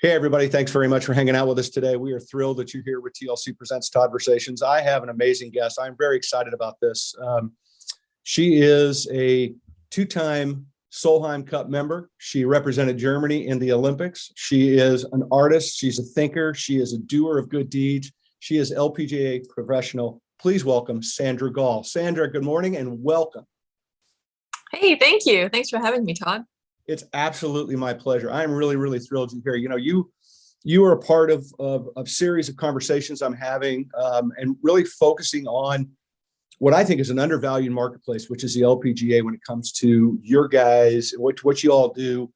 Hey, everybody. Thanks very much for hanging out with us today. We are thrilled that you're here with TLC Presents Todd-versations. I have an amazing guest. I'm very excited about this. She is a two-time Solheim Cup member. She represented Germany in the Olympics. She is an artist. She's a thinker. She is a doer of good deeds. She is LPGA professional. Please welcome Sandra Gal. Sandra, good morning and welcome. Hey, thank you. Thanks for having me, Todd. It's absolutely my pleasure. I'm really, really thrilled you're here. You are a part of a series of conversations I'm having and really focusing on what I think is an undervalued marketplace, which is the LPGA when it comes to your guys, what you all do,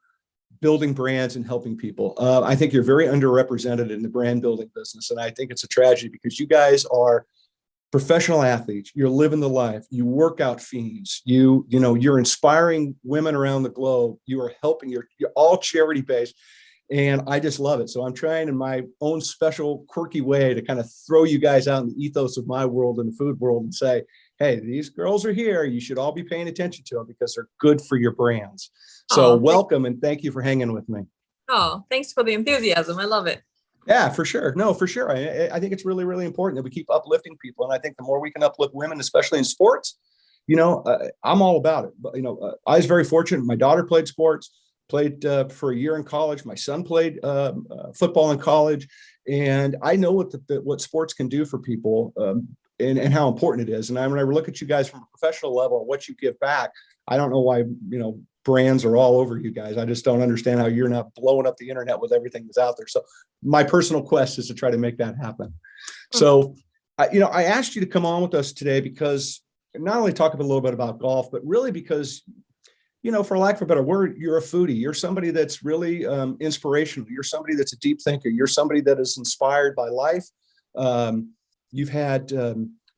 building brands and helping people. I think you're very underrepresented in the brand building business. And I think it's a tragedy because you guys are professional athletes. You're living the life. You workout fiends. You're inspiring women around the globe. You are helping. You're all charity based, and I just love it. So I'm trying in my own special, quirky way to kind of throw you guys out in the ethos of my world and the food world and say, hey, these girls are here. You should all be paying attention to them because they're good for your brands. So welcome and thank you for hanging with me. Oh, thanks for the enthusiasm. I love it. Yeah, for sure. No, for sure. I think it's really, really important that we keep uplifting people. And I think the more we can uplift women, especially in sports, I'm all about it. But, I was very fortunate. My daughter played sports, played for a year in college. My son played football in college. And I know what sports can do for people and how important it is. And when I look at you guys from a professional level, what you give back, I don't know why, brands are all over you guys. I just don't understand how you're not blowing up the internet with everything that's out there. So my personal quest is to try to make that happen. So, I asked you to come on with us today because not only talk a little bit about golf, but really because, for lack of a better word, you're a foodie. You're somebody that's really inspirational. You're somebody that's a deep thinker. You're somebody that is inspired by life. You've had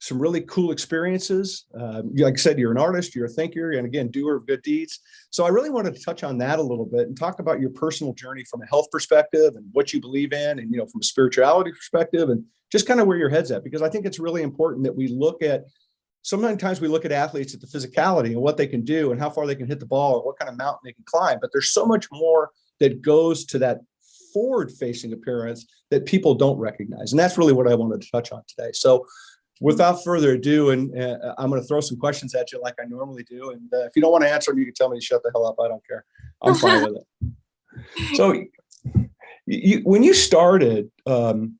some really cool experiences. Like I said, you're an artist, you're a thinker, and again, doer of good deeds. So I really wanted to touch on that a little bit and talk about your personal journey from a health perspective and what you believe in, and from a spirituality perspective, and just kind of where your head's at. Because I think it's really important that we look at. Sometimes we look at athletes at the physicality and what they can do and how far they can hit the ball or what kind of mountain they can climb. But there's so much more that goes to that forward-facing appearance that people don't recognize, and that's really what I wanted to touch on today. So. Without further ado, and I'm going to throw some questions at you like I normally do. And if you don't want to answer them, you can tell me to shut the hell up. I don't care. I'm fine with it. So when you started, and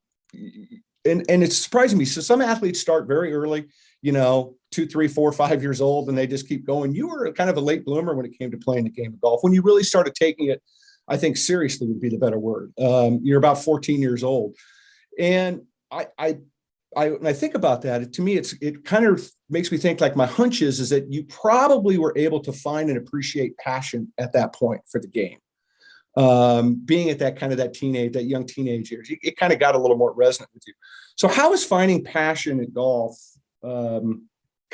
it's surprising me. So some athletes start very early, 2, 3, 4, 5 years old, and they just keep going. You were kind of a late bloomer when it came to playing the game of golf. When you really started taking it, I think seriously would be the better word. You're about 14 years old. And when I think about that, to me, it kind of makes me think like my hunch is that you probably were able to find and appreciate passion at that point for the game. Being at that young teenage years, it kind of got a little more resonant with you. So how is finding passion in golf kind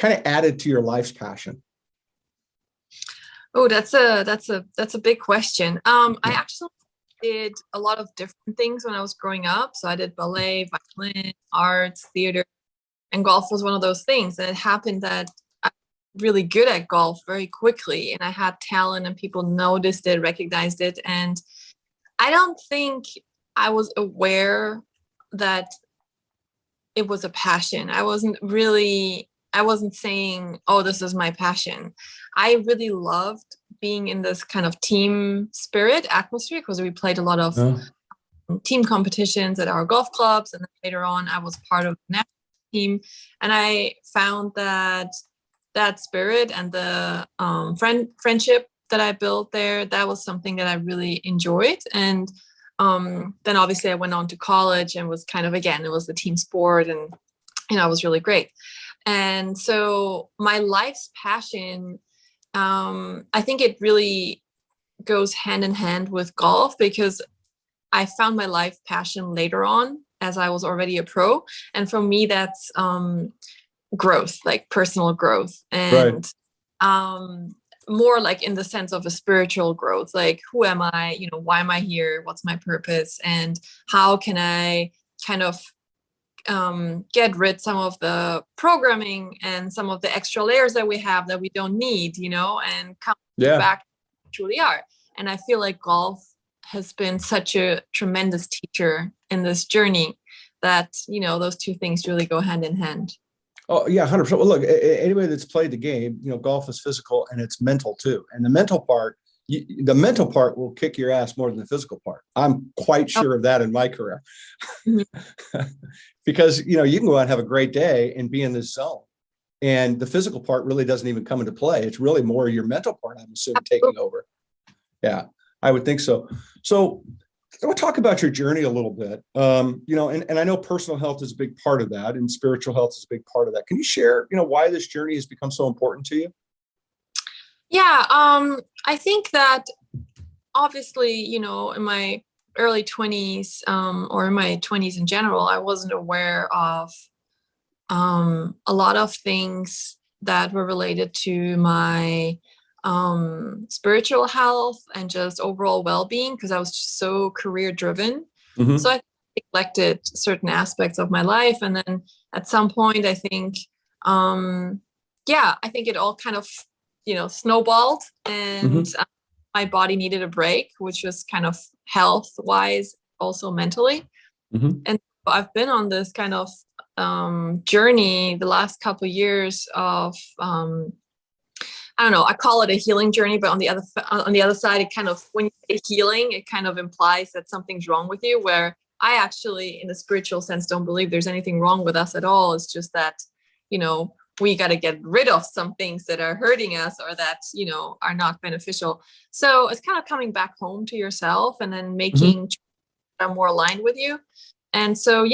of added to your life's passion? Oh, that's a big question. I actually did a lot of different things when I was growing up. So I did ballet, violin, arts, theater, and golf was one of those things. And it happened that I was really good at golf very quickly, and I had talent and people noticed it, recognized it. And I don't think I was aware that it was a passion. I wasn't saying, oh, this is my passion. I really loved being in this kind of team spirit atmosphere because we played a lot of team competitions at our golf clubs. And then later on, I was part of the national team. And I found that spirit and the friendship that I built there, that was something that I really enjoyed. And then obviously I went on to college and was kind of, again, it was the team sport and, it was really great. And so my life's passion, I think it really goes hand in hand with golf because I found my life passion later on as I was already a pro. And for me, that's growth, like personal growth. And more like in the sense of a spiritual growth, like who am I, why am I here? What's my purpose? And how can I kind of get rid some of the programming and some of the extra layers that we have that we don't need, and come back to who we truly are. And I feel like golf has been such a tremendous teacher in this journey that, those two things really go hand in hand. Oh yeah, 100%. Well, look, anybody that's played the game, golf is physical and it's mental too. And the mental part will kick your ass more than the physical part. I'm quite sure of that in my career. Mm-hmm. Because, you can go out and have a great day and be in this zone. And the physical part really doesn't even come into play. It's really more your mental part, I'm assuming, taking over. Yeah, I would think so. So I want to talk about your journey a little bit. And I know personal health is a big part of that, and spiritual health is a big part of that. Can you share, why this journey has become so important to you? Yeah, I think that obviously, in my early 20s, or in my 20s in general, I wasn't aware of a lot of things that were related to my spiritual health and just overall well-being, because I was just so career driven. Mm-hmm. So I neglected certain aspects of my life. And then at some point, I think, I think it all kind of, snowballed, and mm-hmm. My body needed a break, which was kind of health wise, also mentally. Mm-hmm. And so I've been on this kind of journey the last couple of years of, I don't know, I call it a healing journey, but on the other side, it kind of, when you say healing, it kind of implies that something's wrong with you, where I actually, in a spiritual sense, don't believe there's anything wrong with us at all. It's just that, we got to get rid of some things that are hurting us or that, are not beneficial. So it's kind of coming back home to yourself and then making mm-hmm. that are more aligned with you. And so,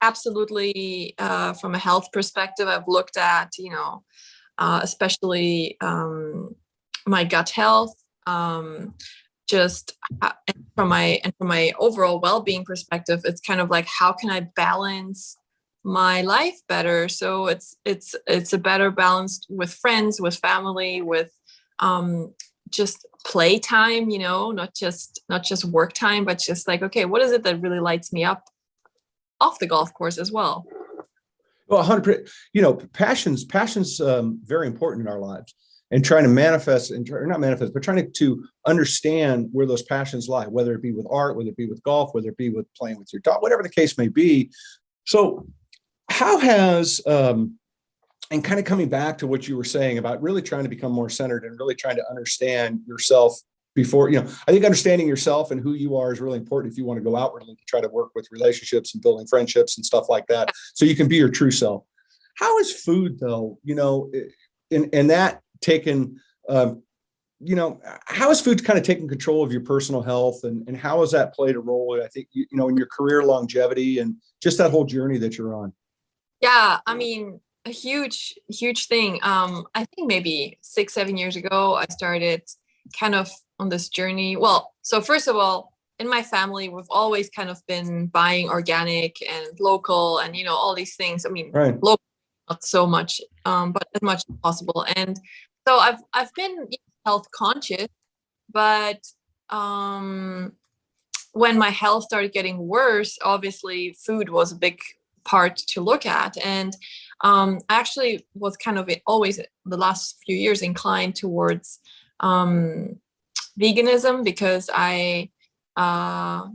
absolutely, from a health perspective, I've looked at, especially my gut health, just from my overall well-being perspective, it's kind of like, how can I balance my life better? So it's a better balance with friends, with family, with just play time, not just work time, but just like, okay, what is it that really lights me up off the golf course as well? Well, 100%, passion's very important in our lives, and trying to manifest but trying to understand where those passions lie, whether it be with art, whether it be with golf, whether it be with playing with your dog, whatever the case may be. So how has, and kind of coming back to what you were saying about really trying to become more centered and really trying to understand yourself before, I think understanding yourself and who you are is really important if you want to go outwardly to try to work with relationships and building friendships and stuff like that, so you can be your true self. How is food, though, in that taken, how is food kind of taking control of your personal health, and how has that played a role, I think, in your career longevity and just that whole journey that you're on? Yeah, I mean, a huge thing. I think maybe 6-7 years ago, I started kind of on this journey. Well, so first of all, in my family, we've always kind of been buying organic and local and, all these things. I mean, right. Local, not so much, but as much as possible. And so I've been health conscious, but when my health started getting worse, obviously food was a big part to look at. And I actually was kind of always the last few years inclined towards veganism, because I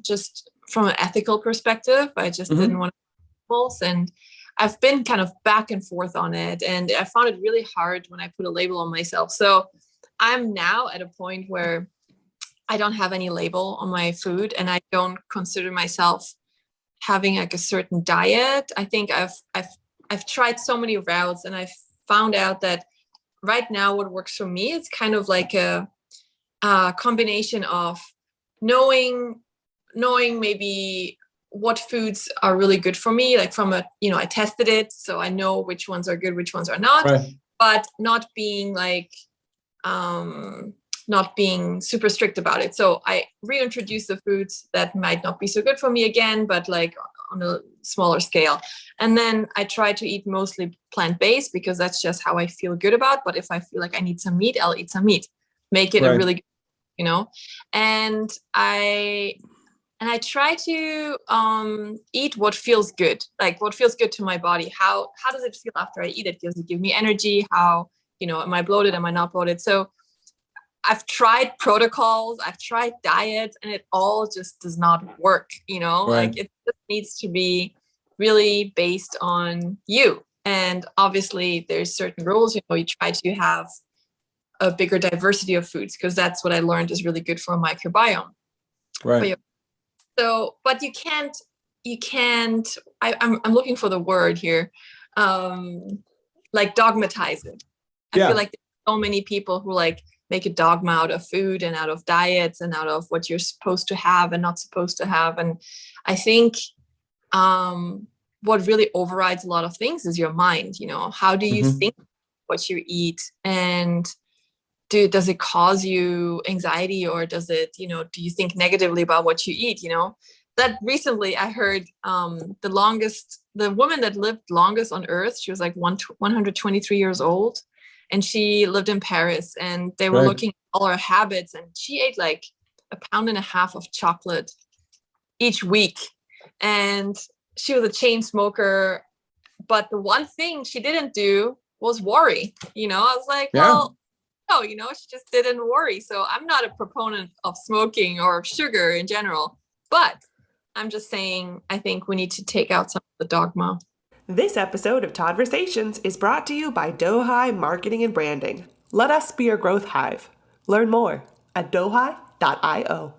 just from an ethical perspective, I just mm-hmm. didn't want animals, and I've been kind of back and forth on it, and I found it really hard when I put a label on myself. So I'm now at a point where I don't have any label on my food, and I don't consider myself having like a certain diet. I think I've tried so many routes, and I've found out that right now what works for me is kind of like a combination of knowing maybe what foods are really good for me, like from I tested it, so I know which ones are good, which ones are not, right. But not being like not being super strict about it. So I reintroduce the foods that might not be so good for me again, but like on a smaller scale. And then I try to eat mostly plant-based, because that's just how I feel good about. But if I feel like I need some meat, I'll eat some meat, make it right. A really good, and I try to eat what feels good, like what feels good to my body. How does it feel after I eat it? Does it give me energy? How, am I bloated? Am I not bloated? So I've tried protocols, I've tried diets, and it all just does not work, Right. like it just needs to be really based on you. And obviously there's certain rules, you try to have a bigger diversity of foods, because that's what I learned is really good for a microbiome. Right. So, but you can't, I'm looking for the word here, like dogmatize it. I feel like there's so many people who like make a dogma out of food and out of diets and out of what you're supposed to have and not supposed to have. And I think what really overrides a lot of things is your mind. How do you think what you eat, and does it cause you anxiety, or does it, do you think negatively about what you eat? That recently I heard the woman that lived longest on earth, she was like 123 years old, and she lived in Paris, and they were looking at all her habits, and she ate like 1.5 pounds of chocolate each week. And she was a chain smoker, but the one thing she didn't do was worry. I was like, well, no, she just didn't worry. So I'm not a proponent of smoking or sugar in general, but I'm just saying, I think we need to take out some of the dogma. This episode of Todd-versations is brought to you by Dohai Marketing and Branding. Let us be your growth hive. Learn more at dohai.io.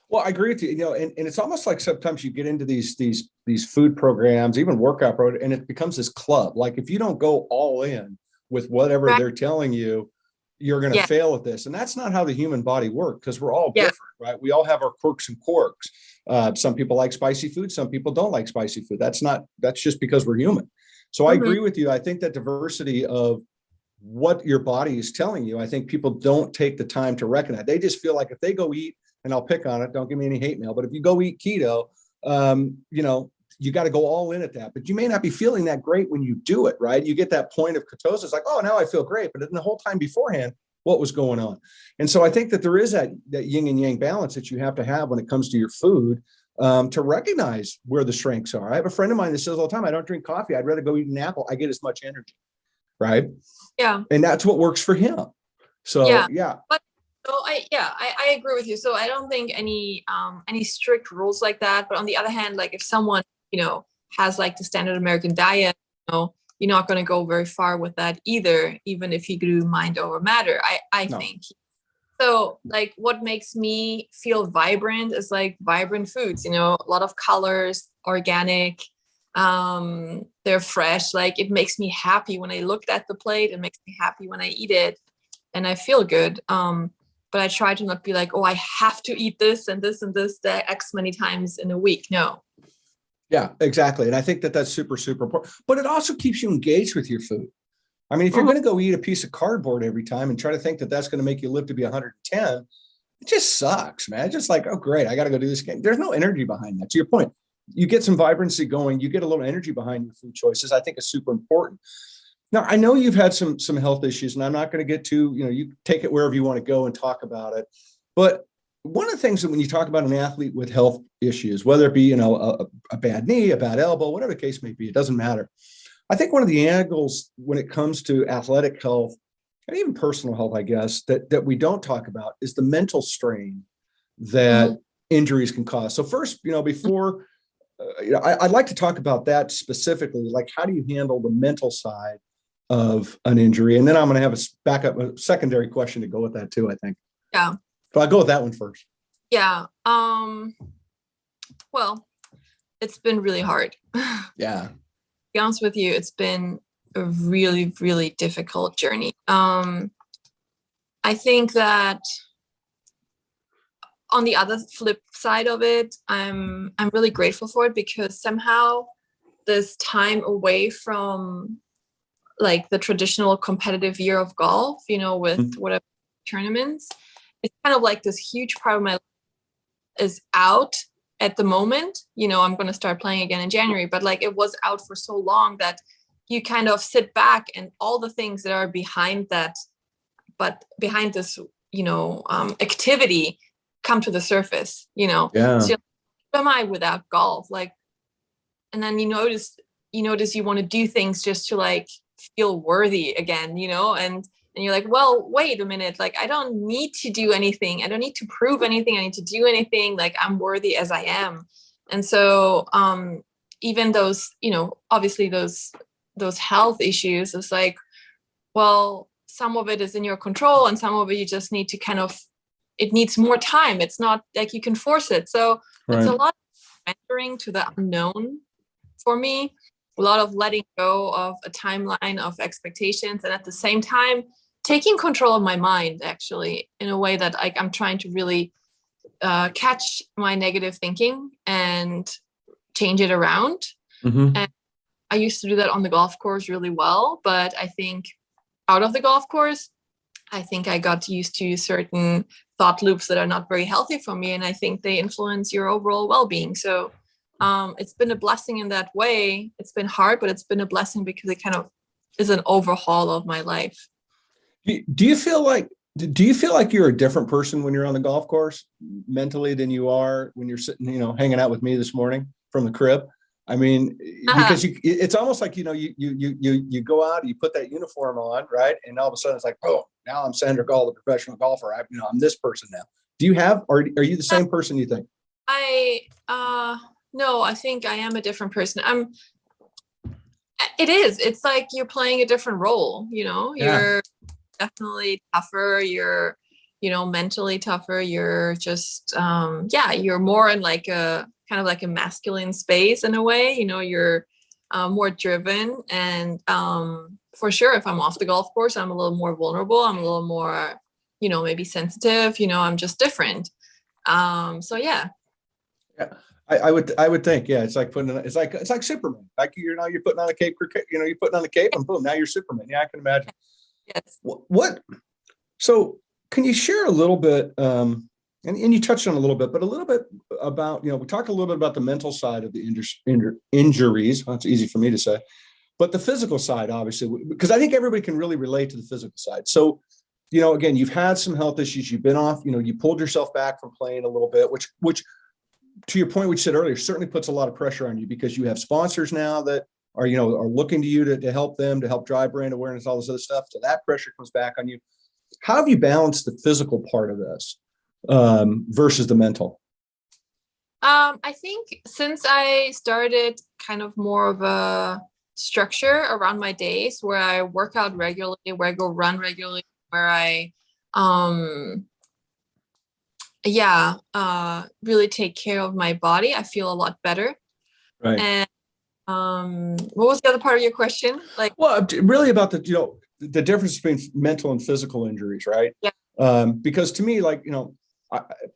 Well, I agree with you. And it's almost like sometimes you get into these food programs, even workout programs, and it becomes this club. Like if you don't go all in with whatever they're telling you, you're going to fail at this. And that's not how the human body works, because we're all different, right? We all have our quirks and quirks. Some people like spicy food. Some people don't like spicy food. That's just because we're human. So I agree with you. I think that diversity of what your body is telling you, I think people don't take the time to recognize. They just feel like if they go eat, and I'll pick on it, don't give me any hate mail, but if you go eat keto, you got to go all in at that, but you may not be feeling that great when you do it, right? You get that point of ketosis, like, oh, now I feel great. But in the whole time beforehand, what was going on? And so I think that there is that yin and yang balance that you have to have when it comes to your food, to recognize where the strengths are. I have a friend of mine that says all the time, I don't drink coffee. I'd rather go eat an apple. I get as much energy. Right. Yeah. And that's what works for him. So, yeah. But so I agree with you. So I don't think any strict rules like that. But on the other hand, like if someone, has like the standard American diet, you're not going to go very far with that either, even if you do mind over matter, I think. So like what makes me feel vibrant is like vibrant foods, a lot of colors, organic, they're fresh. Like it makes me happy when I look at the plate. It makes me happy when I eat it, and I feel good. But I try to not be like, oh, I have to eat this and this and this that X many times in a week. No. Yeah, exactly. And I think that that's super, super important, but it also keeps you engaged with your food. I mean, if you're going to go eat a piece of cardboard every time and try to think that that's going to make you live to be 110, it just sucks, man. It's just like, oh, great, I got to go do this again. There's no energy behind that. To your point, you get some vibrancy going, you get a little energy behind your food choices. I think is super important. Now, I know you've had some health issues, and I'm not going to get to, you take it wherever you want to go and talk about it. But one of the things that when you talk about an athlete with health issues, whether it be, a bad knee, a bad elbow, whatever the case may be, it doesn't matter. I think one of the angles when it comes to athletic health and even personal health, I guess, that we don't talk about is the mental strain that injuries can cause. So first, before, I'd like to talk about that specifically, like how do you handle the mental side of an injury? And then I'm going to have a secondary question to go with that too, I think. Yeah. But I'll go with that one first. Yeah. Well, it's been really hard. Yeah. To be honest with you, it's been a really, really difficult journey. I think that on the other flip side of it, I'm really grateful for it, because somehow this time away from like the traditional competitive year of golf, with whatever tournaments, it's kind of like this huge part of my life is out at the moment. I'm going to start playing again in January, but like it was out for so long that you kind of sit back and all the things that are behind that, but behind this, activity come to the surface, Yeah. So who am I without golf? Like, and then you notice you want to do things just to like feel worthy again, and And you're like, well, wait a minute, like I don't need to do anything. I don't need to prove anything. I need to do anything. Like I'm worthy as I am. And so even those, obviously those health issues, it's like, well, some of it is in your control and some of it you just need to it needs more time. It's not like you can force it. So it's a lot of mentoring to the unknown for me, a lot of letting go of a timeline of expectations, and at the same time taking control of my mind, actually, in a way that I'm trying to really catch my negative thinking and change it around. Mm-hmm. And I used to do that on the golf course really well, but I think out of the golf course, I think I got used to certain thought loops that are not very healthy for me, and I think they influence your overall well-being. So it's been a blessing in that way. It's been hard, but it's been a blessing because it kind of is an overhaul of my life. Do you feel like you're a different person when you're on the golf course mentally than you are when you're sitting, hanging out with me this morning from the crib? I mean, because it's almost like, you go out, you put that uniform on, right? And all of a sudden it's like, oh, now I'm Sandra Gal, the professional golfer. I'm this person now. Are you the same person, you think? No, I think I am a different person. It's like you're playing a different role, you're definitely tougher. You're, mentally tougher. You're just, you're more in like a kind of like a masculine space in a way, you're more driven. And for sure, if I'm off the golf course, I'm a little more vulnerable. I'm a little more, maybe sensitive, I'm just different. So yeah. Yeah. I would think, yeah, it's like it's like Superman. Like you're putting on a cape, you're putting on a cape and boom, now you're Superman. Yeah, I can imagine. Yes. So can you share a little bit, and you touched on a little bit, but a little bit about, we talked a little bit about the mental side of the injuries. Well, it's easy for me to say, but the physical side, obviously, because I think everybody can really relate to the physical side. So, again, you've had some health issues, you've been off, you pulled yourself back from playing a little bit, which to your point, which you said earlier, certainly puts a lot of pressure on you because you have sponsors now that are looking to you to help them, to help drive brand awareness, all this other stuff. So that pressure comes back on you. How have you balanced the physical part of this versus the mental? I think since I started kind of more of a structure around my days where I work out regularly, where I go run regularly, where I really take care of my body, I feel a lot better. Right. And what was the other part of your question? Like, well, really about the difference between mental and physical injuries, right? Yeah. Because to me, like,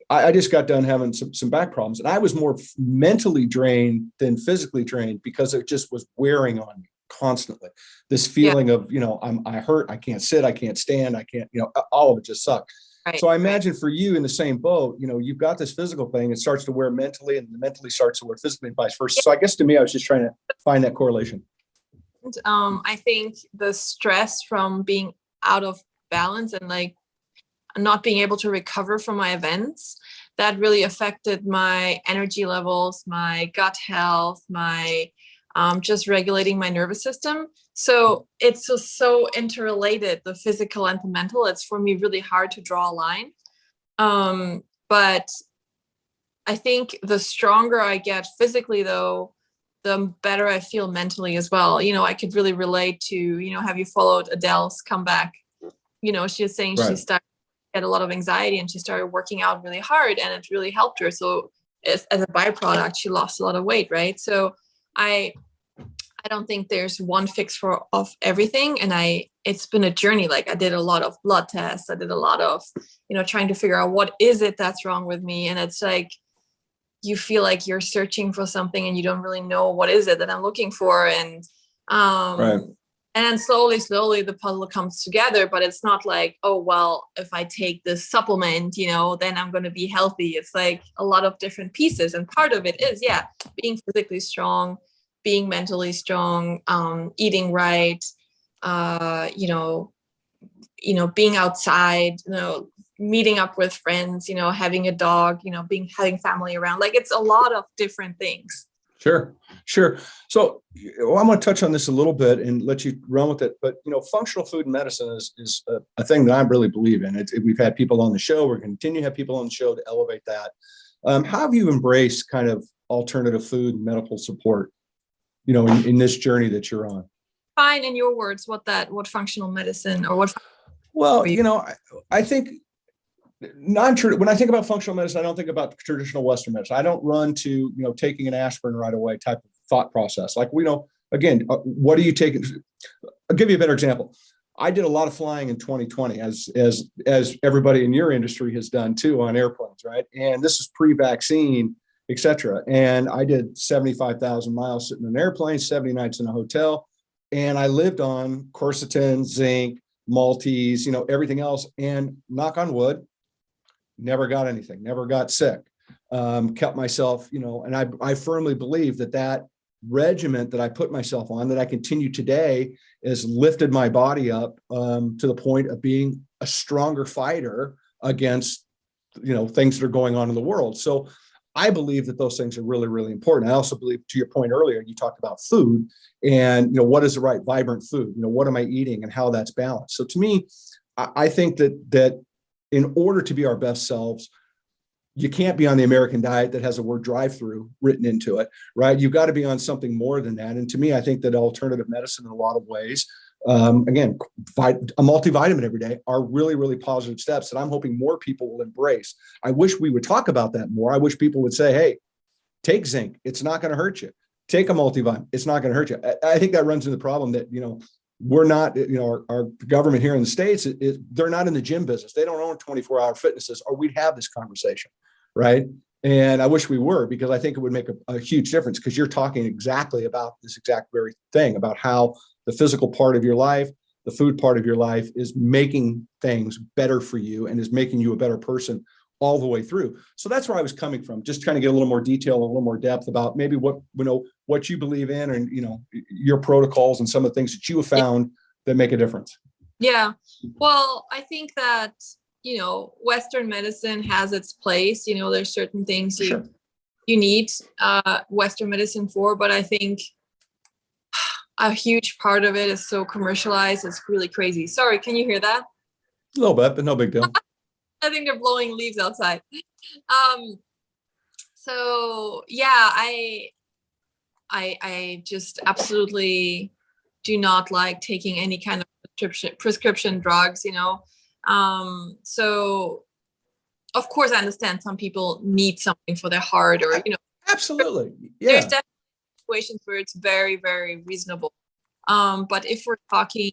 I just got done having some back problems, and I was more mentally drained than physically drained because it just was wearing on me constantly. This feeling of, I hurt, I can't sit, I can't stand, I can't, all of it just sucked. Right. So I imagine for you in the same boat, you've got this physical thing, it starts to wear mentally, and the mentally starts to wear physically, and vice versa. So I guess to me, I was just trying to find that correlation. I think the stress from being out of balance and like not being able to recover from my events, that really affected my energy levels, my gut health, my just regulating my nervous system. So it's just so interrelated, the physical and the mental. It's for me really hard to draw a line. But I think the stronger I get physically, though, the better I feel mentally as well. I could really relate to, have you followed Adele's comeback? She was saying She started to get a lot of anxiety and she started working out really hard and it really helped her. So as a byproduct, she lost a lot of weight, right? So I don't think there's one fix of everything. And it's been a journey. Like I did a lot of blood tests. I did a lot of, trying to figure out what is it that's wrong with me. And it's like, you feel like you're searching for something and you don't really know what is it that I'm looking for. And, and slowly the puzzle comes together, but it's not like, oh, well, if I take this supplement, then I'm going to be healthy. It's like a lot of different pieces. And part of it is, being physically strong, being mentally strong, eating right, being outside, meeting up with friends, having a dog, having family around. Like it's a lot of different things. Sure, sure. So I'm going to touch on this a little bit and let you run with it. But functional food and medicine is a thing that I really believe in. We've had people on the show. We're going to continue to have people on the show to elevate that. How have you embraced kind of alternative food and medical support, in this journey that you're on? Fine, in your words, what functional medicine or what? Well, I think when I think about functional medicine, I don't think about traditional Western medicine. I don't run to, taking an aspirin right away type of thought process. Like, again, what are you taking? I'll give you a better example. I did a lot of flying in 2020, as everybody in your industry has done too, on airplanes, right? And this is pre-vaccine, et cetera. And I did 75,000 miles sitting in an airplane, 70 nights in a hotel. And I lived on quercetin, zinc, Maltese, everything else. And knock on wood, never got anything, never got sick, kept myself, and I firmly believe that regiment that I put myself on, that I continue today, has lifted my body up to the point of being a stronger fighter against, things that are going on in the world. So I believe that those things are really, really important. I also believe, to your point earlier, you talked about food and, what is the right vibrant food? What am I eating and how that's balanced? So to me, I think that in order to be our best selves, you can't be on the American diet that has the word drive-through written into it, right? You've got to be on something more than that. And to me, I think that alternative medicine in a lot of ways, again, a multivitamin every day, are really, really positive steps that I'm hoping more people will embrace. I wish we would talk about that more. I wish people would say, hey, take zinc. It's not going to hurt you. Take a multivitamin. It's not going to hurt you. I think that runs into the problem that, we're not, our government here in the States, they're not in the gym business. They don't own 24-hour fitnesses, or we'd have this conversation, right? And I wish we were, because I think it would make a huge difference, because you're talking exactly about this exact very thing, about how the physical part of your life, the food part of your life, is making things better for you and is making you a better person all the way through. So that's where I was coming from, just trying to get a little more detail, a little more depth about maybe what you believe in, and your protocols and some of the things that you have found that make a difference. Yeah, well, I think that Western medicine has its place. There's certain things you need Western medicine for, but I think a huge part of it is so commercialized. It's really crazy. Sorry, can you hear that? A little bit, but no big deal. I think they're blowing leaves outside. So yeah, I just absolutely do not like taking any kind of prescription drugs, So of course I understand some people need something for their heart, or, Absolutely. Yeah. There's definitely situations where it's very, very reasonable. But if we're talking,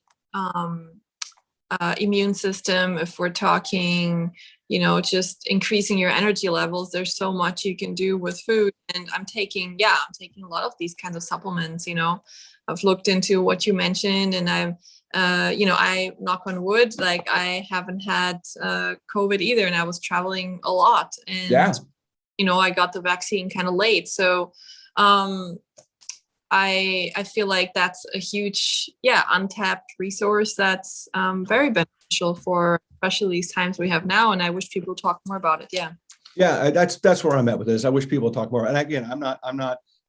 immune system, if we're talking, just increasing your energy levels, there's so much you can do with food. And I'm taking a lot of these kinds of supplements. I've looked into what you mentioned, and I knock on wood, like I haven't had COVID either, and I was traveling a lot, and I got the vaccine kind of late. So I feel like that's a huge, untapped resource that's very beneficial for especially these times we have now. And I wish people talk more about it. Yeah. Yeah, that's where I'm at with this. I wish people talk more. And again, I'm not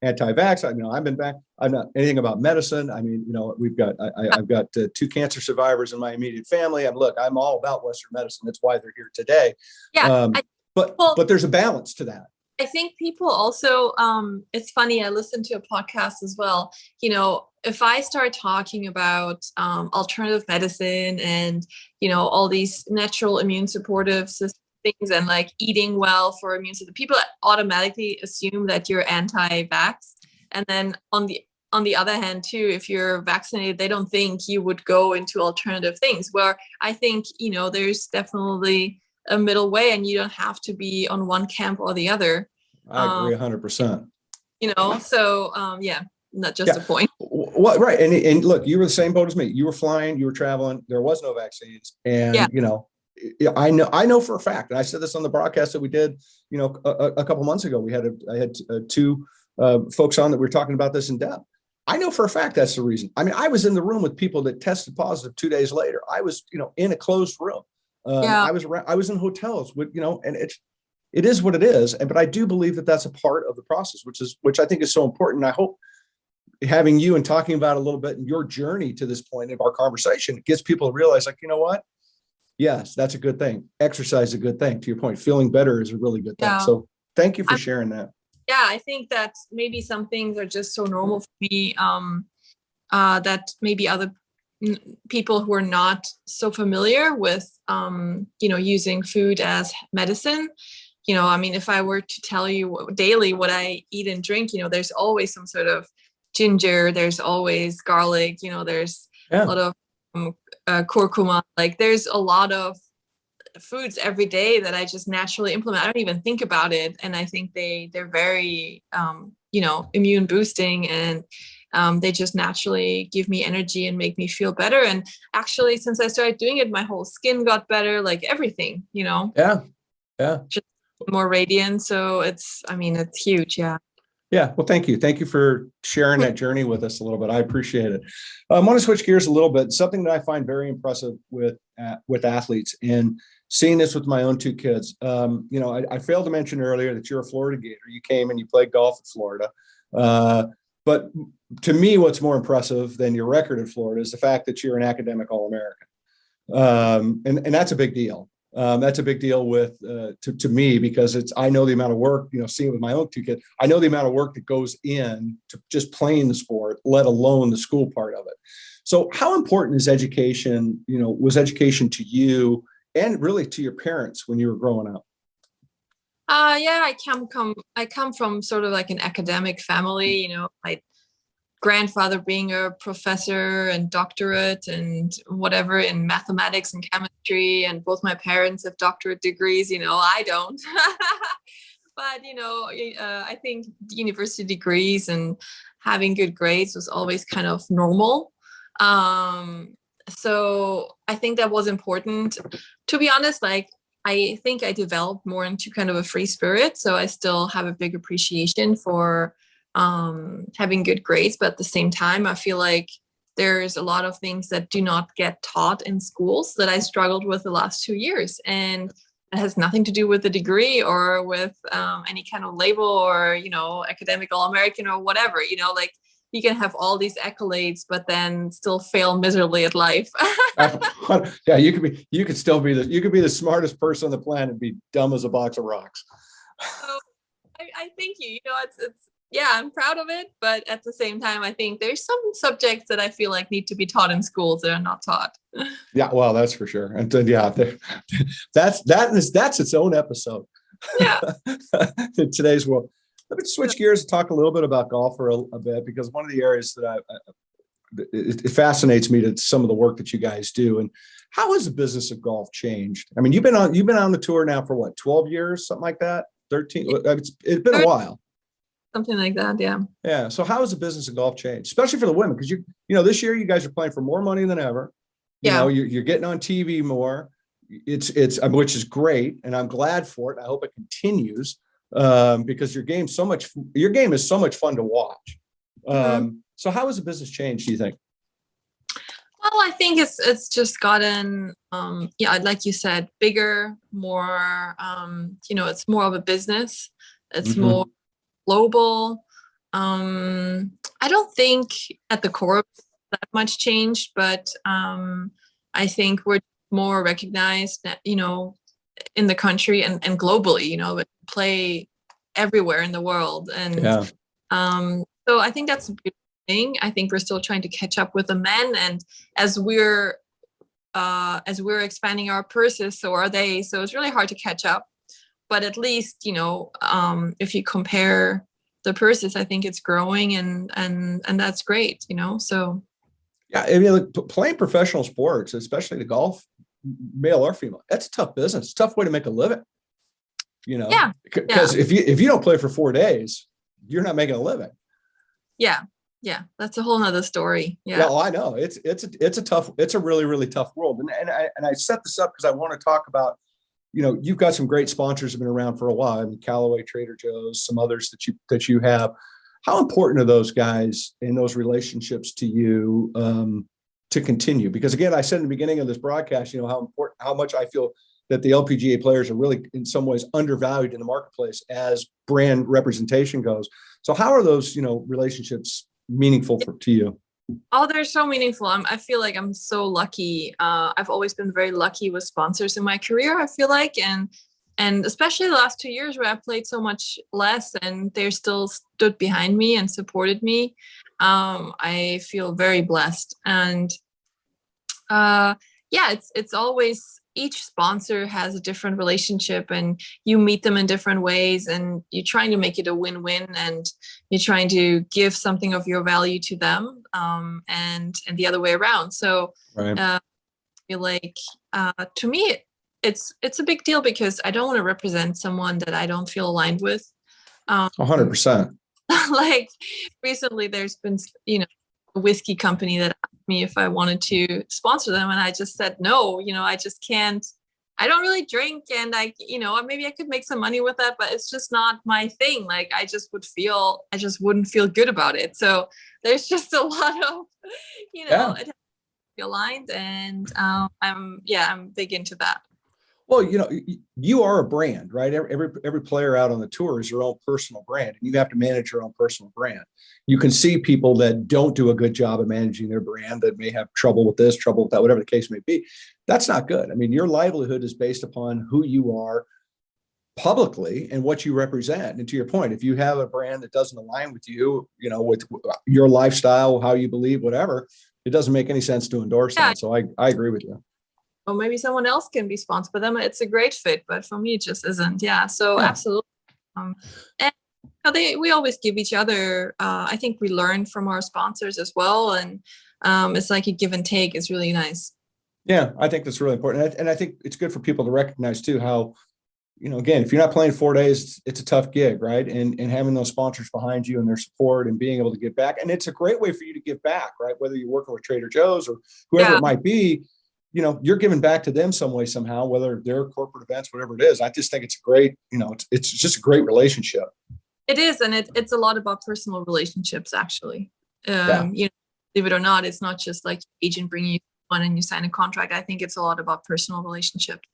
anti-vax. I've been back. I'm not anything about medicine. I've got 2 cancer survivors in my immediate family. I'm all about Western medicine. That's why they're here today. Yeah. But there's a balance to that. I think people also, it's funny, I listen to a podcast as well. If I start talking about alternative medicine and, all these natural immune supportive things and like eating well for immune system, people automatically assume that you're anti-vax. And then on the other hand, too, if you're vaccinated, they don't think you would go into alternative things, where I think, there's definitely a middle way, and you don't have to be on one camp or the other. I agree 100%. Not just a point. Well, right. And look, you were the same boat as me. You were flying, you were traveling, there was no vaccines. And, I know for a fact, and I said this on the broadcast that we did, a couple months ago, I had 2 folks on that we were talking about this in depth. I know for a fact that's the reason. I was in the room with people that tested positive 2 days later. I was, in a closed room. I was in hotels with, and it is what it is. But I do believe that that's a part of the process, which I think is so important. And I hope having you and talking about a little bit in your journey to this point of our conversation, it gets people to realize, like, you know what? Yes, that's a good thing. Exercise is a good thing. To your point, feeling better is a really good thing. So thank you for sharing that. Yeah, I think that maybe some things are just so normal for me that maybe other people who are not so familiar with, using food as medicine. I mean, if I were to tell you daily what I eat and drink, there's always some sort of ginger, there's always garlic, there's a lot of curcuma. Like, there's a lot of foods every day that I just naturally implement. I don't even think about it. And I think they're very, immune boosting, and they just naturally give me energy and make me feel better. And actually, since I started doing it, my whole skin got better, like everything, Yeah. Just more radiant. So it's huge. Yeah. Yeah. Well, thank you. Thank you for sharing that journey with us a little bit. I appreciate it. I want to switch gears a little bit. Something that I find very impressive with athletes, and seeing this with my own two kids. I failed to mention earlier that you're a Florida Gator. You came and you played golf in Florida. But to me, what's more impressive than your record in Florida is the fact that you're an academic All-American. And that's a big deal. That's a big deal to me, because I know the amount of work, seeing with my own two kids, I know the amount of work that goes in to just playing the sport, let alone the school part of it. So how important is education, was education to you and really to your parents when you were growing up? I come from sort of like an academic family, my grandfather being a professor and doctorate and whatever in mathematics and chemistry, and both my parents have doctorate degrees. I don't. But I think university degrees and having good grades was always kind of normal. So I think that was important. To be honest, like, I think I developed more into kind of a free spirit. So I still have a big appreciation for having good grades. But at the same time, I feel like there's a lot of things that do not get taught in schools that I struggled with the last 2 years. And it has nothing to do with the degree or with any kind of label or, academic All-American or whatever, like, you can have all these accolades, but then still fail miserably at life. Yeah, you could be the smartest person on the planet and be dumb as a box of rocks. So I think I'm proud of it, but at the same time, I think there's some subjects that I feel like need to be taught in schools that are not taught. Yeah, well, that's for sure. And that's its own episode. Yeah. In today's world. Let me switch gears and talk a little bit about golf for a bit, because one of the areas that it fascinates me to some of the work that you guys do. And how has the business of golf changed? I mean, you've been on the tour now for what, 12 years, something like that? 13? It's been a while. Something like that. Yeah. Yeah. So how has the business of golf changed, especially for the women? Because this year you guys are playing for more money than ever. You're getting on TV more. It's which is great, and I'm glad for it. I hope it continues. Because your game is so much fun to watch. So how has the business changed, do you think? Well, I think it's just gotten, like you said, bigger, more, it's more of a business. It's more global. I don't think at the core that much changed, but I think we're more recognized, in the country and globally, play everywhere in the world. And so I think that's a beautiful thing. I think we're still trying to catch up with the men, and as we're expanding our purses, so are they. So it's really hard to catch up. But at least, if you compare the purses, I think it's growing, and that's great, so. Yeah, I mean, playing professional sports, especially the golf, male or female, that's a tough business. It's a tough way to make a living. Yeah. Because if you don't play for 4 days, you're not making a living. Yeah. That's a whole nother story. Yeah. Well, I know it's a really, really tough world. And I set this up because I want to talk about, you've got some great sponsors that have been around for a while. I mean, Callaway, Trader Joe's, some others that you have. How important are those guys and those relationships to you to continue? Because again, I said in the beginning of this broadcast, how much I feel that the LPGA players are really in some ways undervalued in the marketplace as brand representation goes. So how are those, relationships meaningful to you? Oh, they're so meaningful. I feel like I'm so lucky. I've always been very lucky with sponsors in my career, I feel like. And especially the last 2 years where I played so much less and they still stood behind me and supported me. I feel very blessed. And it's always, each sponsor has a different relationship and you meet them in different ways and you're trying to make it a win-win and you're trying to give something of your value to them, and the other way around. So Right. I feel like to me it's a big deal because I don't want to represent someone that I don't feel aligned with. 100%. Like recently there's been, a whiskey company that asked me if I wanted to sponsor them. And I just said, no, I just can't, I don't really drink. And maybe I could make some money with that, but it's just not my thing. Like I just wouldn't feel good about it. So there's just a lot of, it has to be aligned. And I'm big into that. Well, you are a brand, right? Every player out on the tour is your own personal brand, and you have to manage your own personal brand. You can see people that don't do a good job of managing their brand, that may have trouble with this, trouble with that, whatever the case may be. That's not good. I mean, your livelihood is based upon who you are publicly and what you represent. And to your point, if you have a brand that doesn't align with you, with your lifestyle, how you believe, whatever, it doesn't make any sense to endorse that. So I agree with you. Or maybe someone else can be sponsored, but then it's a great fit. But for me, it just isn't. Yeah. So absolutely. And we always give each other. I think we learn from our sponsors as well, and it's like a give and take. It's really nice. Yeah, I think that's really important, and I think it's good for people to recognize too how, again, if you're not playing 4 days, it's a tough gig, right? And having those sponsors behind you and their support and being able to give back, and it's a great way for you to give back, right? Whether you're working with Trader Joe's or whoever it might be. You're giving back to them some way, somehow, whether they're corporate events, whatever it is. I just think it's a great, it's just a great relationship. It is. And it's a lot about personal relationships, actually. Believe it or not, it's not just like agent bringing you on and you sign a contract. I think it's a lot about personal relationships.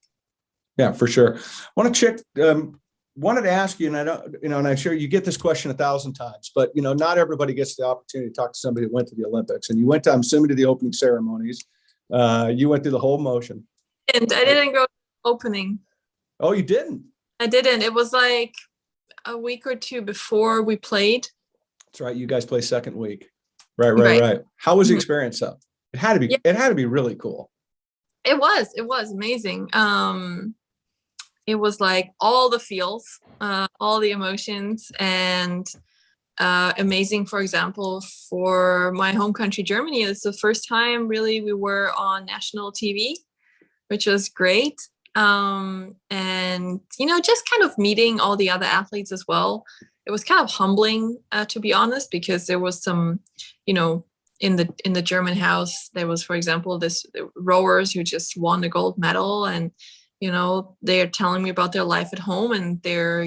Yeah, for sure. Wanted to ask you, and I don't, and I'm sure you get this question 1,000 times, but, not everybody gets the opportunity to talk to somebody who went to the Olympics, and you went to, I'm assuming, to the opening ceremonies. You went through the whole motion. And I didn't go to the opening. Oh, you didn't? I didn't. It was like a week or two before we played. That's right. You guys play second week. Right. How was the experience though? It had to be really cool. It was amazing. It was like all the feels, all the emotions, and amazing. For example, for my home country, Germany, it's the first time really we were on national TV, which was great. And, just kind of meeting all the other athletes as well. It was kind of humbling, to be honest, because there was some, in the German house, there was, for example, this rowers who just won the gold medal, and, they're telling me about their life at home, and they're,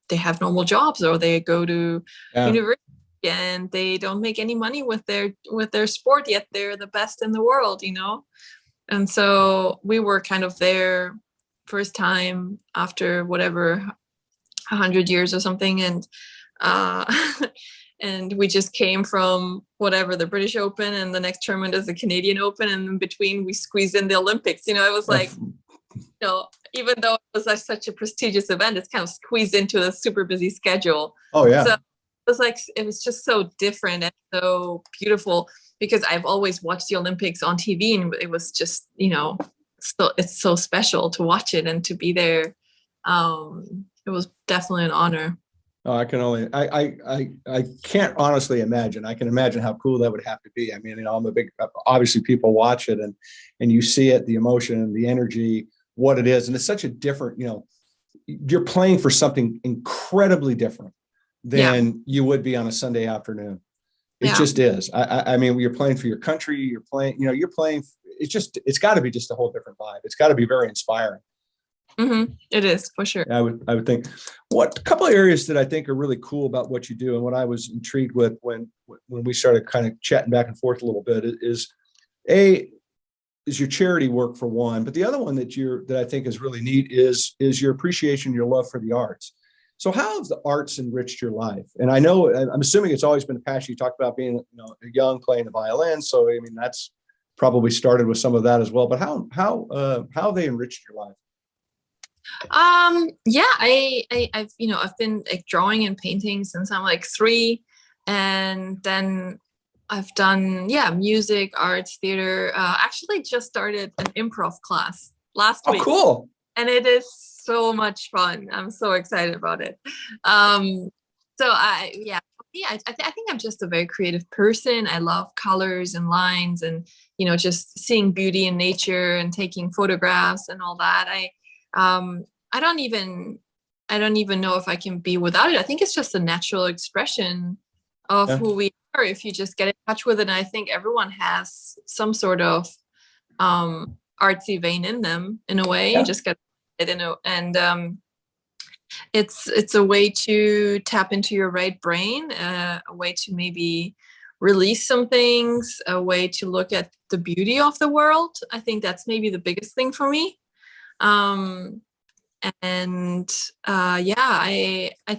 they have normal jobs, or they go to university and they don't make any money with their sport, yet they're the best in the world, And so we were kind of there first time after whatever 100 years or something, and and we just came from whatever, the British Open, and the next tournament is the Canadian Open, and in between we squeezed in the Olympics. It was like, even though it was like such a prestigious event, it's kind of squeezed into a super busy schedule. Oh yeah. So it was just so different and so beautiful, because I've always watched the Olympics on TV, and it was just, it's so special to watch it and to be there. It was definitely an honor. Oh, I can't honestly imagine. I can imagine how cool that would have to be. I mean, I'm a big, obviously people watch it and you see it, the emotion, the energy, what it is. And it's such a different, you're playing for something incredibly different than you would be on a Sunday afternoon. It just is. I mean, you're playing for your country, you're playing, it's got to be just a whole different vibe. It's got to be very inspiring. Mm-hmm. It is, for sure. I would think. What couple of areas that I think are really cool about what you do, and what I was intrigued with when we started kind of chatting back and forth a little bit, is is your charity work for one, but the other one that I think is really neat is your appreciation, your love for the arts. So how have the arts enriched your life? And I know, I'm assuming it's always been a passion. You talked about being, young, playing the violin. So, I mean, that's probably started with some of that as well, but how have they enriched your life? Yeah, I've been like drawing and painting since I'm like 3. And then I've done, music, arts, theater, actually just started an improv class last week. Oh, cool. And it is so much fun. I'm so excited about it. I think I'm just a very creative person. I love colors and lines and, just seeing beauty in nature and taking photographs and all that. I don't even know if I can be without it. I think it's just a natural expression of who we are if you just get in touch with it. And I think everyone has some sort of artsy vein in them in a way. You just get it it's a way to tap into your right brain, a way to maybe release some things, a way to look at the beauty of the world. I think that's maybe the biggest thing for me. I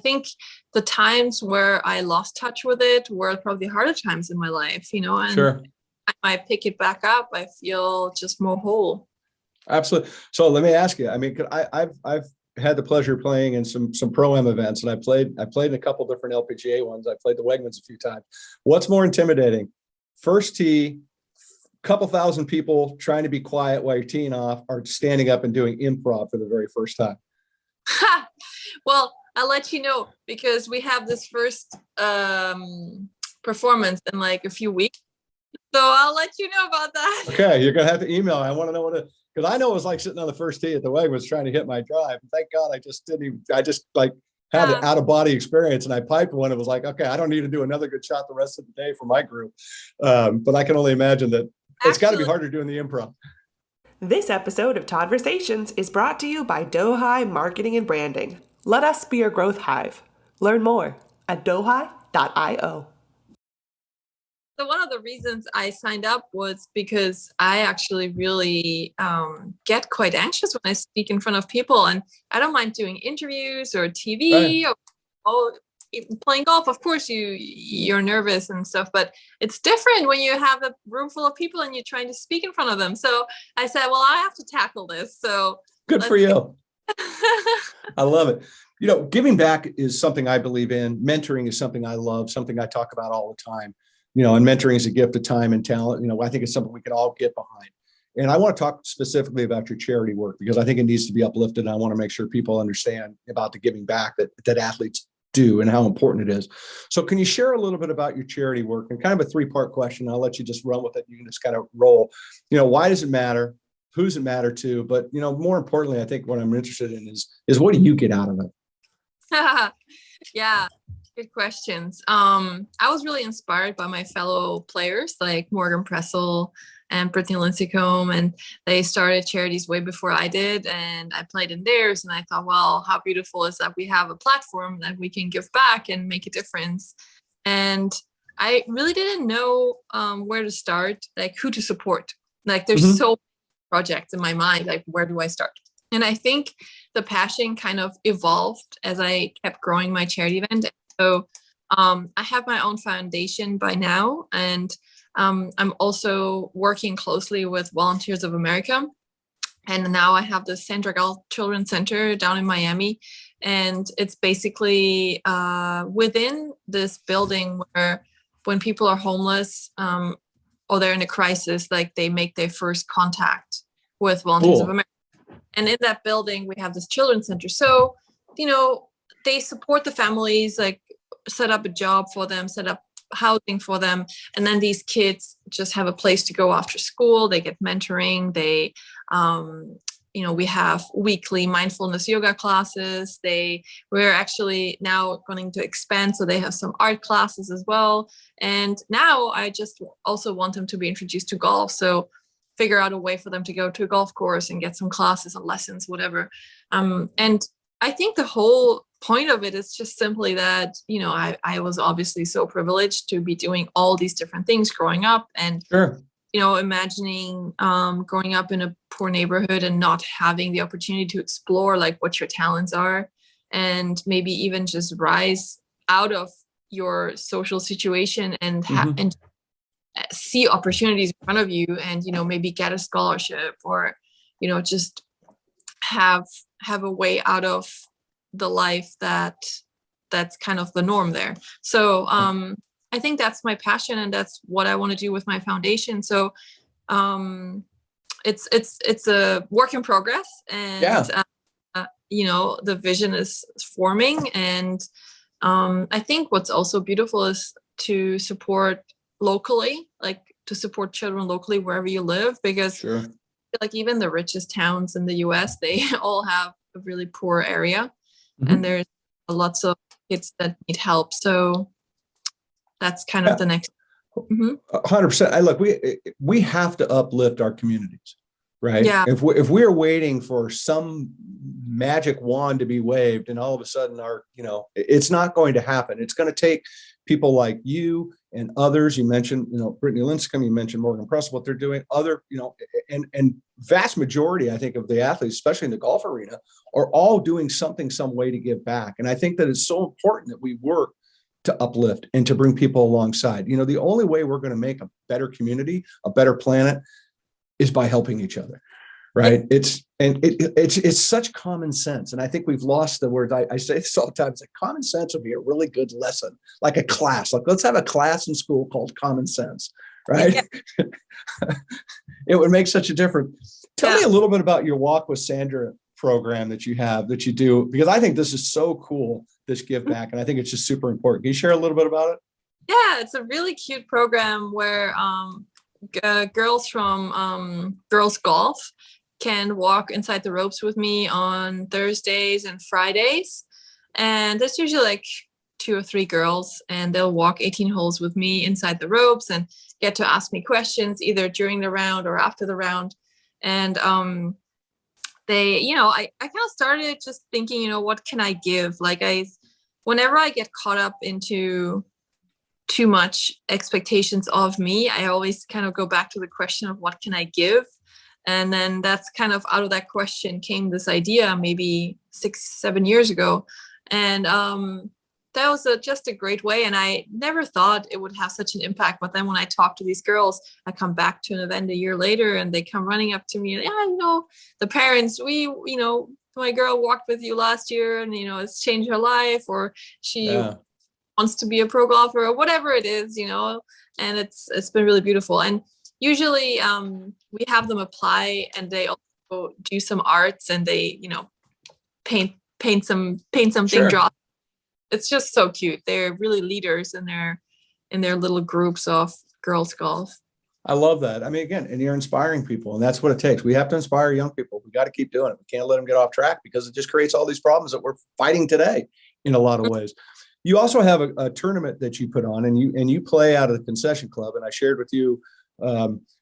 think the times where I lost touch with it were probably harder times in my life, and Sure. I pick it back up, I feel just more whole. Absolutely. So let me ask you, I mean, I've had the pleasure of playing in some pro-am events, and I played in a couple different LPGA ones. I played the Wegmans a few times. What's more intimidating? First tee, couple thousand people trying to be quiet while you're teeing off, or standing up and doing improv for the very first time? Well, I'll let you know, because we have this first performance in like a few weeks. So I'll let you know about that. Okay, you're gonna have to email. I want to know because I know it was like sitting on the first tee at the Wegmans trying to hit my drive. Thank God I just had an out of body experience, and I piped one. It was like, okay, I don't need to do another good shot the rest of the day for my group. But I can only imagine that it's got to be harder doing the improv. This episode of Todd-versations is brought to you by Dohai Marketing and Branding. Let us be your growth hive. Learn more at dohai.io. So one of the reasons I signed up was because I actually really get quite anxious when I speak in front of people, and I don't mind doing interviews or TV or playing golf. Of course, you're nervous and stuff, but it's different when you have a room full of people and you're trying to speak in front of them. So I said, well, I have to tackle this. So good for you. I love it. Giving back is something I believe in. Mentoring is something I love, something I talk about all the time. And mentoring is a gift of time and talent. I think it's something we can all get behind. And I want to talk specifically about your charity work, because I think it needs to be uplifted. And I want to make sure people understand about the giving back that athletes do and how important it is. So can you share a little bit about your charity work, and kind of a 3-part question? I'll let you just run with it. You can just kind of roll. Why does it matter? Who's it matter to? But, more importantly, I think what I'm interested in is what do you get out of it? Yeah. Good questions. I was really inspired by my fellow players like Morgan Pressel and Brittany Lincecum, and they started charities way before I did, and I played in theirs, and I thought, well, how beautiful is that we have a platform that we can give back and make a difference. And I really didn't know where to start, like who to support. Like there's so many projects in my mind, like where do I start? And I think the passion kind of evolved as I kept growing my charity event. So I have my own foundation by now, and I'm also working closely with Volunteers of America. And now I have the Sandra Gal Children's Center down in Miami. And it's basically within this building where when people are homeless or they're in a crisis, like they make their first contact with Volunteers of America. And in that building, we have this children's center. So, they support the families, like set up a job for them, set up housing for them. And then these kids just have a place to go after school. They get mentoring. They, we have weekly mindfulness yoga classes. We're actually now going to expand. So they have some art classes as well. And now I just also want them to be introduced to golf. So figure out a way for them to go to a golf course and get some classes and lessons, whatever. And I think the whole point of it is just simply that, I was obviously so privileged to be doing all these different things growing up. And imagining growing up in a poor neighborhood and not having the opportunity to explore like what your talents are, and maybe even just rise out of your social situation and and see opportunities in front of you, and maybe get a scholarship, or just have a way out of the life that's kind of the norm there. So I think that's my passion, and that's what I want to do with my foundation. So it's a work in progress, and the vision is forming. And I think what's also beautiful is to support locally, like to support children locally wherever you live, because like even the richest towns in the US, they all have a really poor area, and there's lots of kids that need help. So that's kind of the next. 100%. Look, we have to uplift our communities, right? Yeah. If we're waiting for some magic wand to be waved and all of a sudden it's not going to happen. It's going to take people like you and others. You mentioned, Brittany Lincecum, you mentioned Morgan Press, what they're doing. Other, and vast majority, I think, of the athletes, especially in the golf arena, are all doing something, some way to give back. And I think that it's so important that we work to uplift and to bring people alongside. The only way we're going to make a better community, a better planet, is by helping each other, right? It's such common sense. And I think we've lost the word. I say this all the time. It's like common sense would be a really good lesson, like a class. Like, let's have a class in school called common sense, right? Yeah. It would make such a difference. Tell me a little bit about your Walk with Sandra program that you do, because I think this is so cool, this give back, and I think it's just super important. Can you share a little bit about it? Yeah, it's a really cute program where girls from Girls Golf can walk inside the ropes with me on Thursdays and Fridays. And there's usually like 2 or 3 girls, and they'll walk 18 holes with me inside the ropes and get to ask me questions either during the round or after the round. And I kind of started just thinking, what can I give? Like whenever I get caught up into too much expectations of me, I always kind of go back to the question of what can I give? And then that's kind of out of that question came this idea maybe 6-7 years ago. And that was just a great way. And I never thought it would have such an impact. But then when I talk to these girls, I come back to an event a year later and they come running up to me. And, the parents, my girl walked with you last year and, it's changed her life, or she wants to be a pro golfer, or whatever it is, and it's been really beautiful. And usually we have them apply, and they also do some arts, and they, paint something, draw. It's just so cute. They're really leaders in their little groups of girls golf. I love that. I mean, again, and you're inspiring people, and that's what it takes. We have to inspire young people. We got to keep doing it. We can't let them get off track, because it just creates all these problems that we're fighting today in a lot of ways. You also have a tournament that you put on, and you play out of the concession club. And I shared with you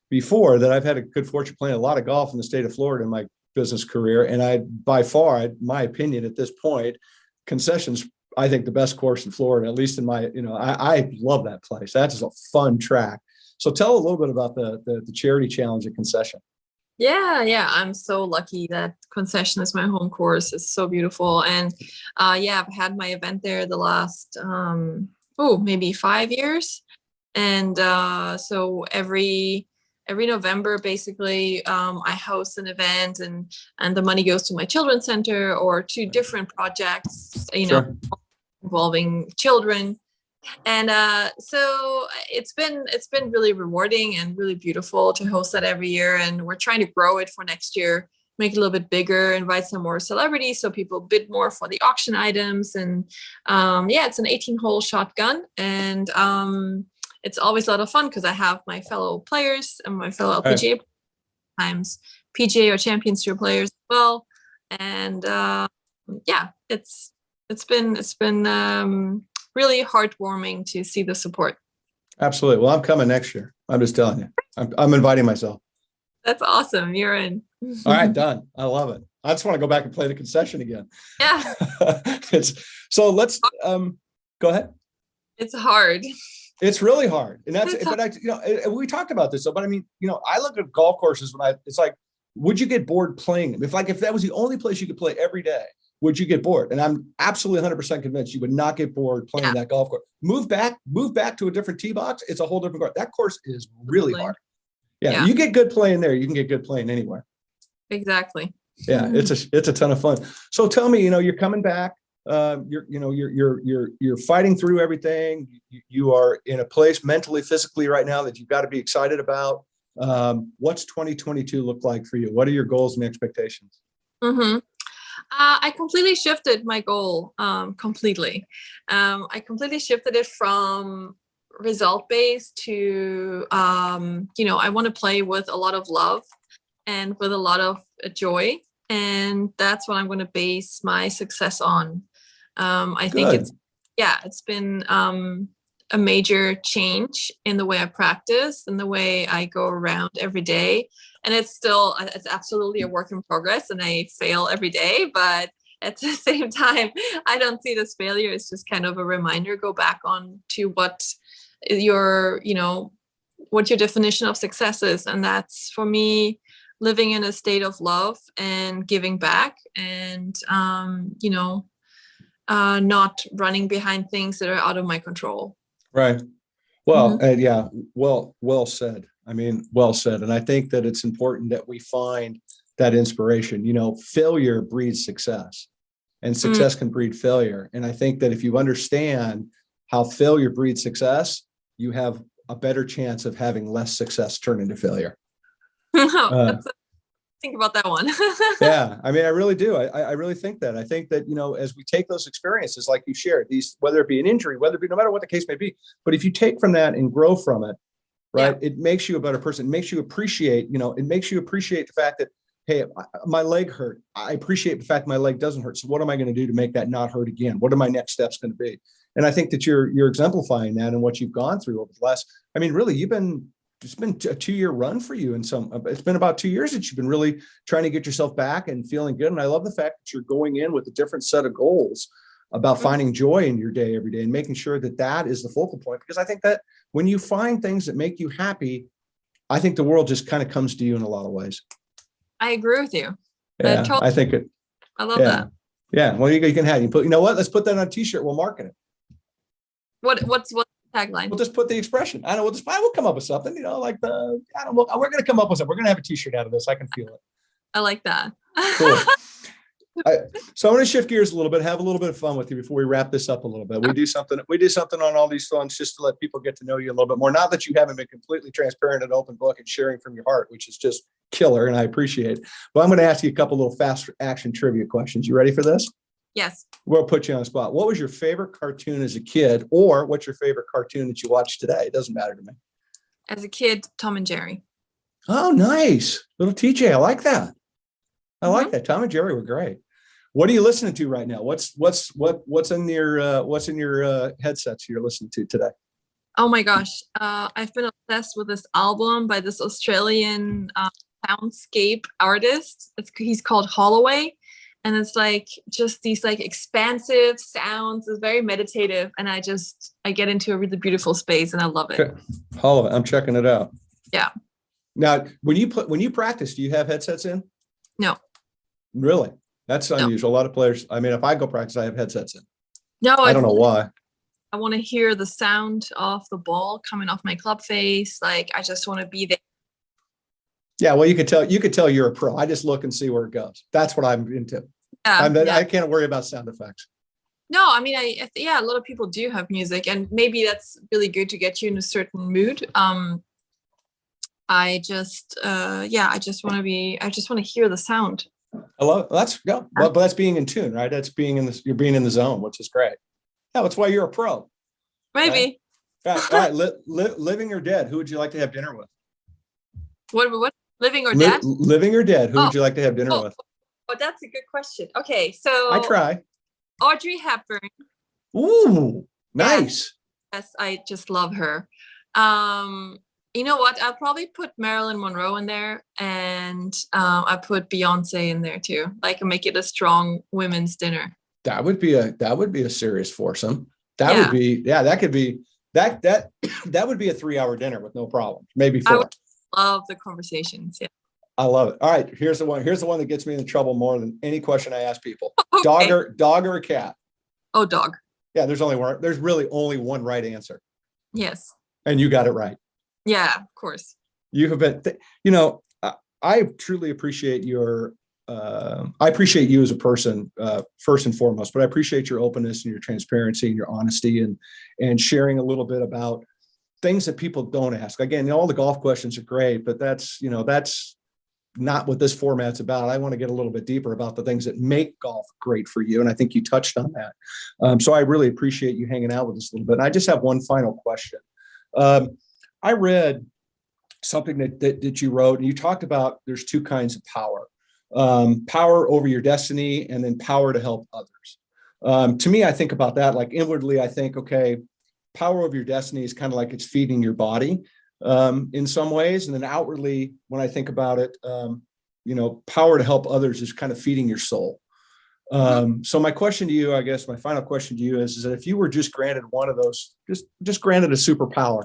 before that I've had a good fortune playing a lot of golf in the state of Florida in my business career. And by far, my opinion at this point, concessions, I think, the best course in Florida, at least in my, I love that place. That's a fun track. So tell a little bit about the charity challenge at Concession. Yeah. I'm so lucky that Concession is my home course. It's so beautiful. And I've had my event there the last, maybe 5 years. And so every November, basically, I host an event, and the money goes to my children's center or to different projects, involving children. And so it's been really rewarding and really beautiful to host that every year. And we're trying to grow it for next year, make it a little bit bigger, invite some more celebrities so people bid more for the auction items. And it's an 18-hole shotgun. And it's always a lot of fun because I have my fellow players and my fellow LPGA times PGA or Champions Tour players as well. And it's been really heartwarming to see the support. Absolutely. Well, I'm coming next year. I'm just telling you. I'm inviting myself. That's awesome. You're in. All right, done. I love it. I just want to go back and play the concession again. Yeah. So let's go ahead. It's hard. It's really hard. And that's, It's but we talked about this. But I mean, I look at golf courses it's like, would you get bored playing them? If that was the only place you could play every day, would you get bored? And I'm absolutely 100% convinced you would not get bored playing that golf course. Move back to a different tee box. It's a whole different course. That course is really hard. Yeah. You get good playing there. You can get good playing anywhere. Exactly. Yeah. It's a ton of fun. So tell me, you're coming back. You're fighting through everything. You are in a place mentally, physically right now that you've got to be excited about. What's 2022 look like for you? What are your goals and expectations? I completely shifted my goal. Completely. I completely shifted it from result based to, I want to play with a lot of love and with a lot of joy. And that's what I'm going to base my success on. I think it's been a major change in the way I practice and the way I go around every day. And it's absolutely a work in progress and I fail every day, but at the same time, I don't see it as failure. It's just kind of a reminder, go back on to what your definition of success is. And that's for me, living in a state of love and giving back and, not running behind things that are out of my control. Right. Well, well said. I mean, well said. And I think that it's important that we find that inspiration. Failure breeds success and success can breed failure. And I think that if you understand how failure breeds success, you have a better chance of having less success turn into failure. Think about that one. Yeah. I mean, I really do. I really think that. I think that, as we take those experiences, like you shared, whether it be an injury, whether it be no matter what the case may be, but if you take from that and grow from it, right, it makes you a better person. It makes you appreciate, the fact that, hey, my leg hurt. I appreciate the fact my leg doesn't hurt. So what am I going to do to make that not hurt again? What are my next steps going to be? And I think that you're exemplifying that in what you've gone through over the last, I mean, really, it's been a 2-year run for you. And it's been about 2 years that you've been really trying to get yourself back and feeling good. And I love the fact that you're going in with a different set of goals about finding joy in your day every day and making sure that is the focal point. Because I think that when you find things that make you happy, I think the world just kind of comes to you in a lot of ways. I agree with you. Yeah, I think it. I love that. Yeah. Well, you can have, let's put that on a t-shirt. We'll market it. What's the tagline? We'll just put the expression. I know we'll come up with something, we're going to come up with something. We're going to have a t-shirt out of this. I can feel it. I like that. Cool. So I'm going to shift gears a little bit, have a little bit of fun with you before we wrap this up a little bit. We do something on all these phones just to let people get to know you a little bit more. Not that you haven't been completely transparent and open book and sharing from your heart, which is just killer. And I appreciate it. But I'm going to ask you a couple little fast action trivia questions. You ready for this? Yes. We'll put you on the spot. What was your favorite cartoon as a kid, or what's your favorite cartoon that you watched today? It doesn't matter to me. As a kid, Tom and Jerry. Oh, nice. Little TJ. I like that. I like that. Tom and Jerry were great. What are you listening to right now? What's in your headsets you're listening to today? Oh my gosh. I've been obsessed with this album by this Australian soundscape artist. He's called Holloway. And it's like just these like expansive sounds. It's very meditative. And I get into a really beautiful space and I love it. Okay. Holloway, I'm checking it out. Yeah. Now, when you practice, do you have headsets in? No. Really? That's unusual. A lot of players, I mean, if I go practice, I have headsets in. No, I don't know why. I want to hear the sound of the ball coming off my club face. Like, I just want to be there. Yeah, well, you could tell you're a pro. I just look and see where it goes. That's what I'm into. I can't worry about sound effects. No, I mean, a lot of people do have music, and maybe that's really good to get you in a certain mood. I just want to hear the sound. Hello, but that's being in tune, right? That's you're being in the zone, which is great. Yeah, that's why you're a pro. Maybe. Right? All right, living or dead, who would you like to have dinner with? What? Living or dead? Living or dead, who would you like to have dinner with? Oh, that's a good question. Okay, so I try. Audrey Hepburn. Ooh, nice. Yes, I just love her. You know what? I'll probably put Marilyn Monroe in there, and I put Beyoncé in there too. Like, make it a strong women's dinner. That would be a serious foursome. That That that would be a 3-hour dinner with no problem. Maybe I 4. would love the conversations. Yeah. I love it. All right, here's the one. Here's the one that gets me in trouble more than any question I ask people. Okay. Dog or a cat? Oh, dog. Yeah, there's really only one right answer. Yes. And you got it right. Yeah, of course. You have been, I truly appreciate I appreciate you as a person, first and foremost, but I appreciate your openness and your transparency and your honesty and sharing a little bit about things that people don't ask. Again, all the golf questions are great, but that's not what this format's about. I want to get a little bit deeper about the things that make golf great for you. And I think you touched on that. So I really appreciate you hanging out with us a little bit. And I just have one final question. I read something that you wrote, and you talked about there's 2 kinds of power, power over your destiny and then power to help others. To me, I think about that, like inwardly, I think, okay, power over your destiny is kind of like it's feeding your body in some ways. And then outwardly, when I think about it, power to help others is kind of feeding your soul. So my question to you, I guess my final question to you is that if you were just granted one of those, just granted a superpower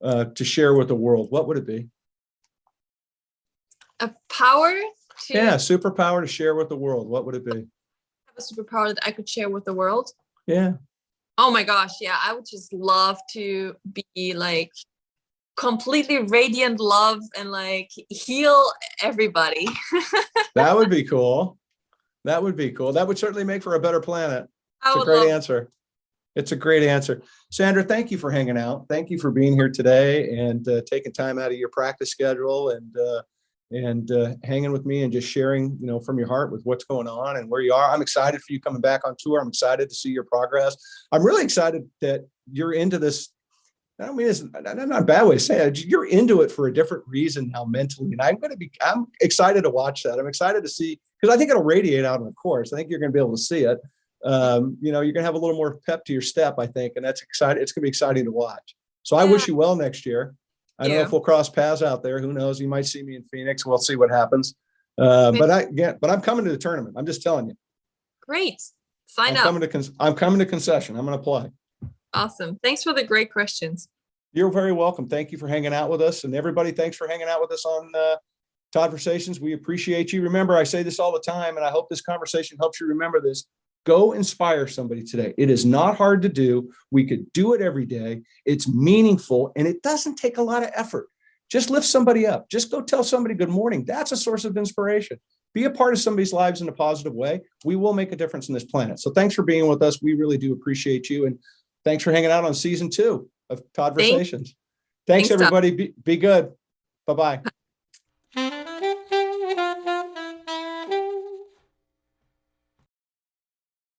to share with the world, what would it be? A power to superpower to share with the world. What would it be? have a superpower that I could share with the world. Yeah. Oh my gosh. Yeah. I would just love to be like completely radiant love and like heal everybody. That would be cool. That would be cool. That would certainly make for a better planet. It's a great answer. It's a great answer. Sandra, thank you for hanging out. Thank you for being here today and taking time out of your practice schedule and hanging with me and just sharing, from your heart with what's going on and where you are. I'm excited for you coming back on tour. I'm excited to see your progress. I'm really excited that you're into this. I don't mean it's not a bad way to say it. You're into it for a different reason now mentally. And I'm excited to watch that. I'm excited to see, because I think it'll radiate out on the course. I think you're going to be able to see it. You're going to have a little more pep to your step, I think. And that's exciting. It's going to be exciting to watch. So I wish you well next year. I don't know if we'll cross paths out there. Who knows? You might see me in Phoenix. We'll see what happens. But I'm coming to the tournament. I'm just telling you. Great. Sign up. I'm coming to concession. I'm going to play. Awesome. Thanks for the great questions. You're very welcome. Thank you for hanging out with us. And everybody, thanks for hanging out with us on Todd-versations. We appreciate you. Remember, I say this all the time, and I hope this conversation helps you remember this. Go inspire somebody today. It is not hard to do. We could do it every day. It's meaningful, and it doesn't take a lot of effort. Just lift somebody up. Just go tell somebody good morning. That's a source of inspiration. Be a part of somebody's lives in a positive way. We will make a difference in this planet. So thanks for being with us. We really do appreciate you. And thanks for hanging out on season 2 of Todd-versations. Thanks everybody. Be good. Bye-bye.